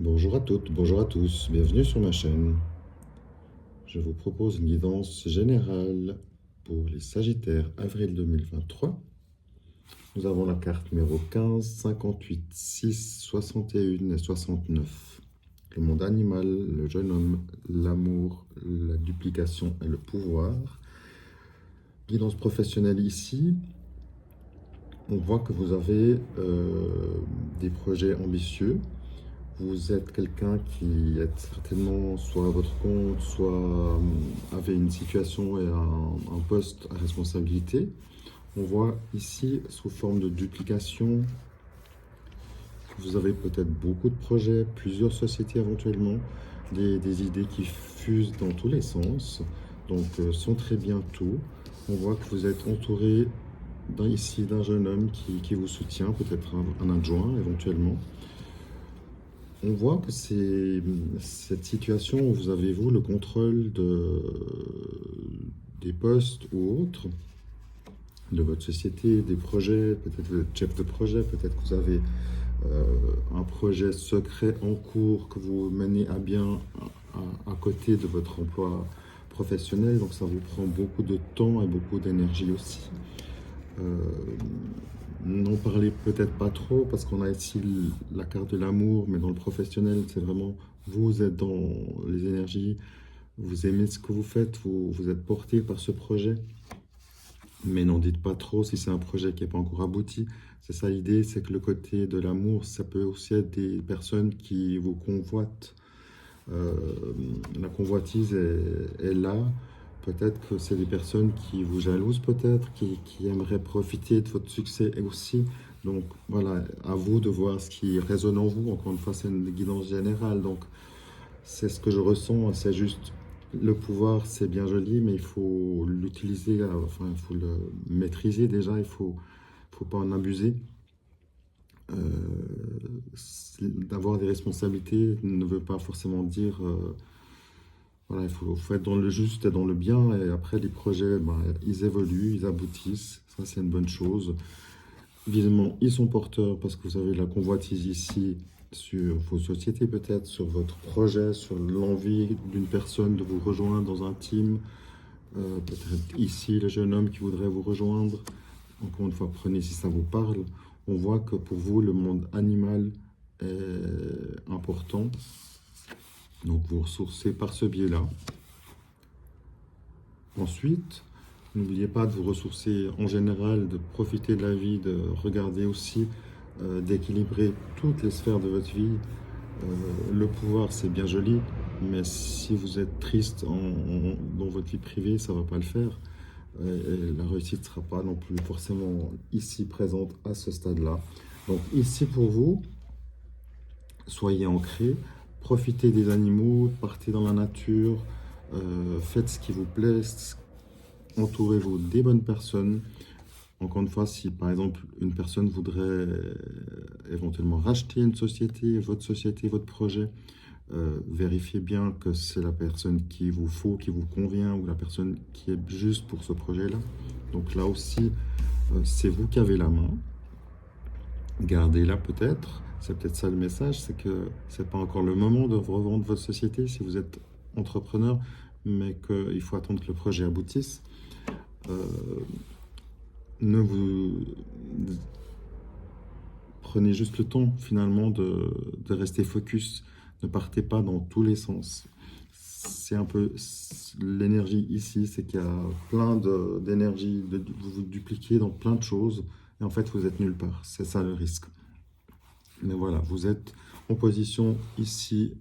Bonjour à toutes, bonjour à tous, bienvenue sur ma chaîne. Je vous propose une guidance générale pour les Sagittaires avril 2023. Nous avons la carte numéro 15, 58, 6, 61 et 69. Le monde animal, le jeune homme, l'amour, la duplication et le pouvoir. Guidance professionnelle ici. On voit que vous avez des projets ambitieux. Vous êtes quelqu'un qui est certainement soit à votre compte, soit avait une situation et un poste à responsabilité. On voit ici, sous forme de duplication, que vous avez peut-être beaucoup de projets, plusieurs sociétés éventuellement, des idées qui fusent dans tous les sens. Donc, sans très bientôt, on voit que vous êtes entouré ici d'un jeune homme qui vous soutient, peut-être un adjoint éventuellement. On voit que c'est cette situation où vous avez, vous, le contrôle des postes ou autres, de votre société, des projets, peut-être vous êtes chef de projet, peut-être que vous avez un projet secret en cours que vous menez à bien à côté de votre emploi professionnel, donc ça vous prend beaucoup de temps et beaucoup d'énergie aussi. Euh, N'en parlez peut-être pas trop parce qu'on a ici la carte de l'amour, mais dans le professionnel, c'est vraiment vous êtes dans les énergies, vous aimez ce que vous faites, vous êtes porté par ce projet, mais n'en dites pas trop si c'est un projet qui n'est pas encore abouti. C'est ça l'idée, c'est que le côté de l'amour, ça peut aussi être des personnes qui vous convoitent. Euh, la convoitise est là. Peut-être que c'est des personnes qui vous jalousent, peut-être, qui aimeraient profiter de votre succès aussi. Donc voilà, à vous de voir ce qui résonne en vous. Encore une fois, c'est une guidance générale. Donc c'est ce que je ressens. C'est juste le pouvoir, c'est bien joli, mais il faut l'utiliser, enfin, il faut le maîtriser déjà. Faut pas en abuser. D'avoir des responsabilités ne veut pas forcément dire voilà, faut être dans le juste et dans le bien. Et après, les projets, ben, ils évoluent, ils aboutissent. Ça, c'est une bonne chose. Évidemment, ils sont porteurs parce que vous avez de la convoitise ici sur vos sociétés, peut-être, sur votre projet, sur l'envie d'une personne de vous rejoindre dans un team. Peut-être ici, le jeune homme qui voudrait vous rejoindre. Encore une fois, prenez si ça vous parle. On voit que pour vous, le monde animal est important. Donc, vous ressourcez par ce biais-là. Ensuite, n'oubliez pas de vous ressourcer en général, de profiter de la vie, de regarder aussi, d'équilibrer toutes les sphères de votre vie. Le pouvoir, c'est bien joli, mais si vous êtes triste dans votre vie privée, ça ne va pas le faire. Et la réussite ne sera pas non plus forcément ici présente à ce stade-là. Donc ici pour vous, soyez ancrés, profitez des animaux, partez dans la nature, faites ce qui vous plaît, entourez-vous des bonnes personnes. Encore une fois, si par exemple une personne voudrait éventuellement racheter une société, votre projet, vérifiez bien que c'est la personne qu'il vous faut, qui vous convient, ou la personne qui est juste pour ce projet-là. Donc là aussi, c'est vous qui avez la main. Gardez-la peut-être. C'est peut-être ça le message, c'est que c'est pas encore le moment de revendre votre société si vous êtes entrepreneur, mais qu'il faut attendre que le projet aboutisse. Euh, ne vous prenez juste le temps finalement de rester focus. Ne partez pas dans tous les sens. C'est un peu l'énergie ici, c'est qu'il y a plein d'énergie, vous vous dupliquez dans plein de choses et en fait vous êtes nulle part. C'est ça le risque. Mais voilà, vous êtes en position ici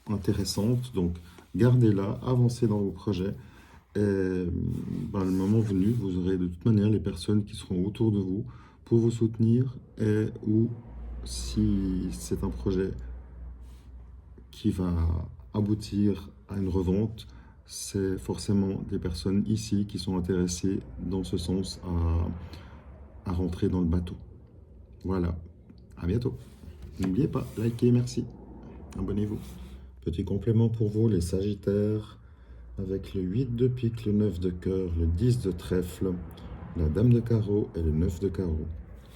intéressante, donc gardez-la, avancez dans vos projets. Et ben, le moment venu, vous aurez de toute manière les personnes qui seront autour de vous pour vous soutenir et ou si c'est un projet qui va aboutir à une revente, c'est forcément des personnes ici qui sont intéressées dans ce sens à rentrer dans le bateau. Voilà, à bientôt. N'oubliez pas, likez, merci. Abonnez-vous. Petit complément pour vous, les Sagittaires, avec le 8 de pique, le 9 de cœur, le 10 de trèfle, la dame de carreau et le 9 de carreau.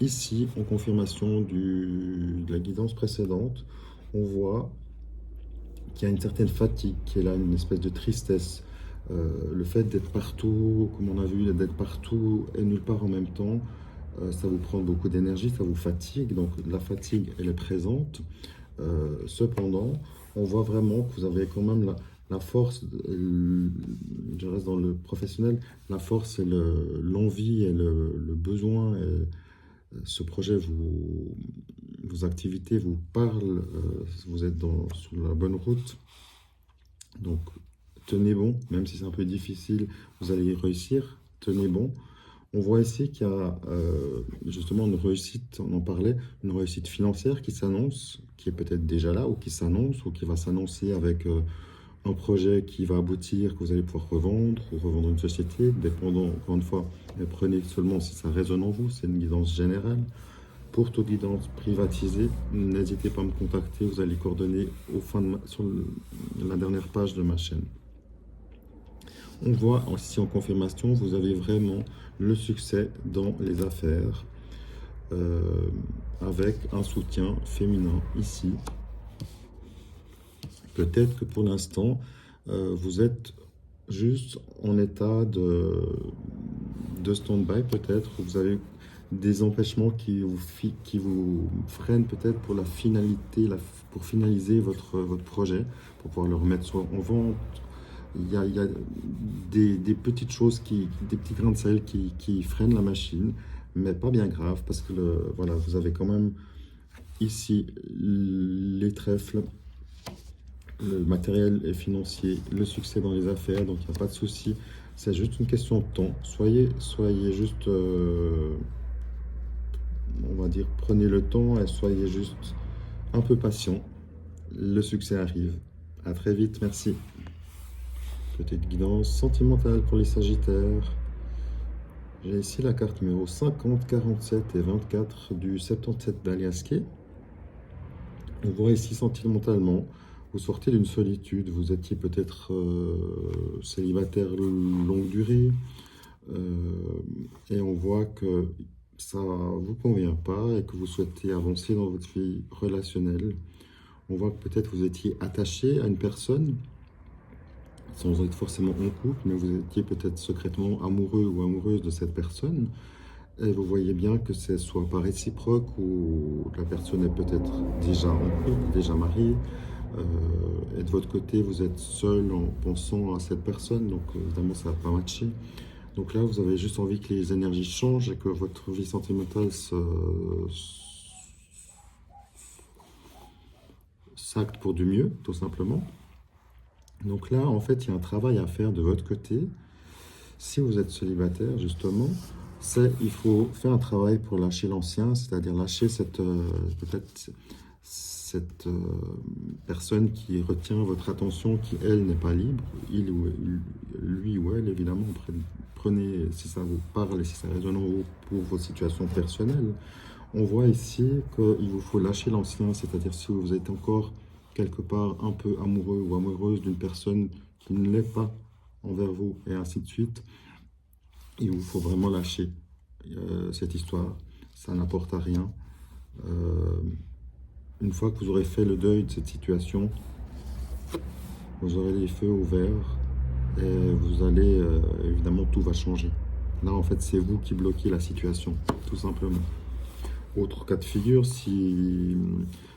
Ici, en confirmation de la guidance précédente, on voit qu'il y a une certaine fatigue, qui est là, une espèce de tristesse. Le fait d'être partout, comme on a vu, d'être partout et nulle part en même temps, ça vous prend beaucoup d'énergie, ça vous fatigue. Donc la fatigue, elle est présente. Cependant, on voit vraiment que vous avez quand même la force, je reste dans le professionnel, la force et l'envie et le besoin. Et ce projet, vos activités vous parlent, vous êtes sur la bonne route. Donc, tenez bon, même si c'est un peu difficile, vous allez y réussir. Tenez bon. On voit ici qu'il y a justement une réussite, on en parlait, une réussite financière qui s'annonce, qui est peut-être déjà là, ou qui s'annonce, ou qui va s'annoncer avec un projet qui va aboutir, que vous allez pouvoir revendre, ou revendre une société, dépendant, encore une fois, mais prenez seulement si ça résonne en vous, c'est une guidance générale. Pour toute guidance privatisée, n'hésitez pas à me contacter, vous allez les coordonnées sur la dernière page de ma chaîne. On voit aussi en confirmation, vous avez vraiment le succès dans les affaires euh, avec un soutien féminin ici. Peut-être que pour l'instant, vous êtes juste en état de stand-by, peut-être. Vous avez des empêchements qui vous freinent peut-être pour la finalité, pour finaliser votre projet, pour pouvoir le remettre en vente. Il y a des petites choses, des petits grains de sel qui freinent la machine, mais pas bien grave, parce que voilà, vous avez quand même ici les trèfles, le matériel et financier, le succès dans les affaires, donc il n'y a pas de souci. C'est juste une question de temps. Soyez juste, on va dire, prenez le temps et soyez juste un peu patient. Le succès arrive. À très vite, merci. Petite guidance sentimentale pour les Sagittaires. J'ai ici la carte numéro 50, 47 et 24 du 77 d'Aliasqué. On voit ici sentimentalement, vous sortez d'une solitude, vous étiez peut-être célibataire longue durée, et on voit que ça ne vous convient pas et que vous souhaitez avancer dans votre vie relationnelle. On voit que peut-être vous étiez attaché à une personne, sans être forcément en couple, mais vous étiez peut-être secrètement amoureux ou amoureuse de cette personne. Et vous voyez bien que c'est soit pas réciproque ou la personne est peut-être déjà en couple, déjà mariée. Et de votre côté, vous êtes seul en pensant à cette personne, donc évidemment ça va pas matcher. Donc là, vous avez juste envie que les énergies changent et que votre vie sentimentale s'acte pour du mieux, tout simplement. Donc là, en fait, il y a un travail à faire de votre côté. Si vous êtes célibataire, justement, il faut faire un travail pour lâcher l'ancien, c'est-à-dire lâcher peut-être cette personne qui retient votre attention, qui, elle, n'est pas libre. Lui ou elle, évidemment, prenez si ça vous parle et si ça résonne en vous pour vos situations personnelles. On voit ici qu'il vous faut lâcher l'ancien, c'est-à-dire si vous êtes encore quelque part un peu amoureux ou amoureuse d'une personne qui ne l'est pas envers vous, et ainsi de suite, il vous faut vraiment lâcher cette histoire. Ça n'apporte à rien. Une fois que vous aurez fait le deuil de cette situation, vous aurez les feux ouverts et vous allez, évidemment, tout va changer. Là, en fait, c'est vous qui bloquez la situation, tout simplement. Autre cas de figure,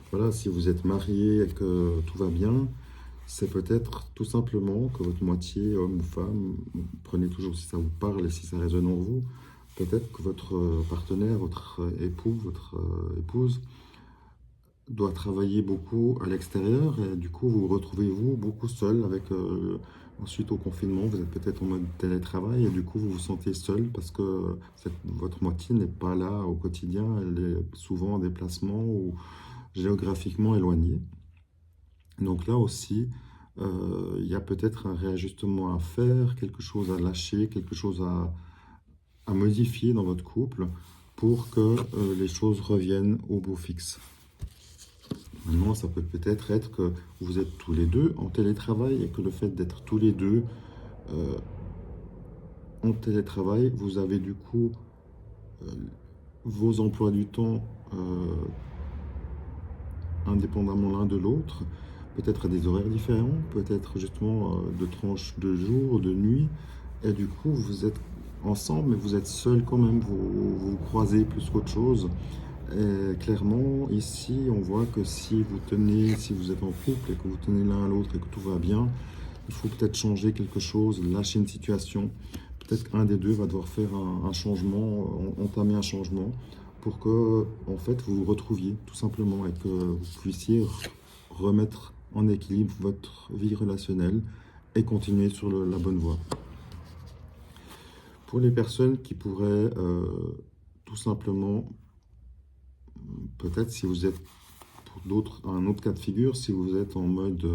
voilà, si vous êtes marié et que tout va bien, c'est peut-être tout simplement que votre moitié, homme ou femme, prenez toujours si ça vous parle et si ça résonne en vous, peut-être que votre partenaire, votre époux, votre épouse doit travailler beaucoup à l'extérieur et du coup vous retrouvez-vous beaucoup seul avec ensuite au confinement, vous êtes peut-être en mode télétravail et du coup vous vous sentez seul parce que votre moitié n'est pas là au quotidien, elle est souvent en déplacement ou géographiquement éloignée. Donc là aussi, il y a peut-être un réajustement à faire, quelque chose à lâcher, quelque chose à modifier dans votre couple pour que les choses reviennent au beau fixe. Maintenant, ça peut peut-être être que vous êtes tous les deux en télétravail et que le fait d'être tous les deux en télétravail, vous avez du coup vos emplois du temps indépendamment l'un de l'autre, peut-être à des horaires différents, peut-être justement de tranches de jour, de nuit, et du coup vous êtes ensemble, mais vous êtes seul quand même, vous vous croisez plus qu'autre chose. Et clairement, ici, on voit que si vous tenez, si vous êtes en couple et que vous tenez l'un à l'autre et que tout va bien, il faut peut-être changer quelque chose, lâcher une situation. Peut-être qu'un des deux va devoir faire un changement, entamer un changement pour que, en fait, vous vous retrouviez tout simplement et que vous puissiez remettre en équilibre votre vie relationnelle et continuer sur la bonne voie. Pour les personnes qui pourraient tout simplement, peut-être si vous êtes pour d'autres, un autre cas de figure, si vous êtes en mode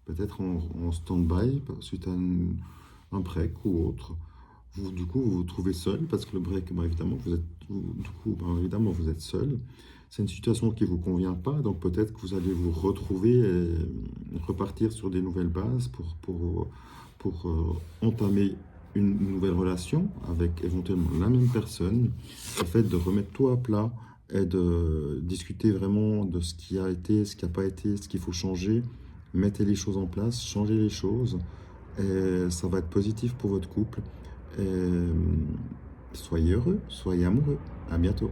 peut-être en stand-by suite à un break ou autre, du coup, vous vous trouvez seul parce que le break, bah, évidemment, évidemment, vous êtes seul. C'est une situation qui ne vous convient pas, donc peut-être que vous allez vous retrouver et repartir sur des nouvelles bases pour entamer une nouvelle relation avec éventuellement la même personne. Le fait de remettre tout à plat et de discuter vraiment de ce qui a été, ce qui n'a pas été, ce qu'il faut changer. Mettez les choses en place, changez les choses et ça va être positif pour votre couple. Et soyez heureux, soyez amoureux. À bientôt.